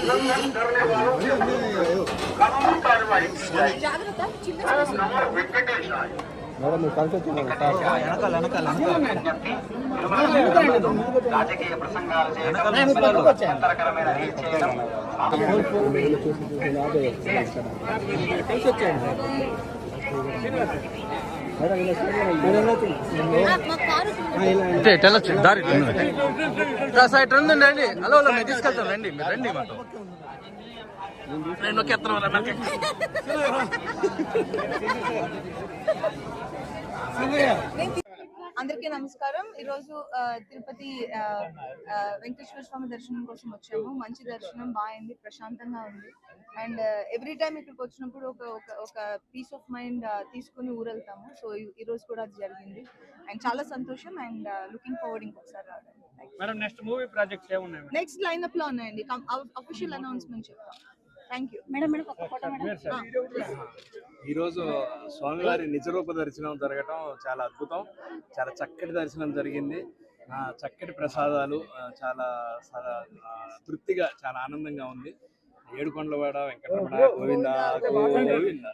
उल्लंघन करने वालों के विरुद्ध कानूनी कार्रवाई की जाएगी। नमो वेंकटेशाय। రాజకీయ ప్రసంగాలు చేయడం అంతరకరమైన రీచ్ చేయడం దారి సైడ్ రండి హలో హలో మేము తీసుకెళ్తాం రండి మీరు రండి మాతో నేను అందరికీ నమస్కారం. ఈరోజు తిరుపతి వెంకటేశ్వర స్వామి దర్శనం కోసం వచ్చాము. మంచి దర్శనం బాగుంది, ప్రశాంతంగా ఉంది. అండ్ ఎవ్రీ టైం ఇక్కడికి వచ్చినప్పుడు ఒక పీస్ ఆఫ్ మైండ్ తీసుకుని ఊరెళ్తాము. సో ఈ రోజు కూడా అది జరిగింది అండ్ చాలా సంతోషం అండ్ లుకింగ్ ఫార్వర్డ్ ఇంకొకసారి రావడానికి. నెక్స్ట్ లైన్అప్ లో ఉన్నాయండి, అఫీషియల్ అనౌన్స్మెంట్ చెప్తాం. Thank you madam. ఈరోజు స్వామివారి నిజరూప దర్శనం జరగటం చాలా అద్భుతం. చాలా చక్కటి దర్శనం జరిగింది. చక్కటి ప్రసాదాలు, చాలా తృప్తిగా, చాలా ఆనందంగా ఉంది. ఏడుకొండలవాడ వెంకటరమణ గోవింద గోవింద.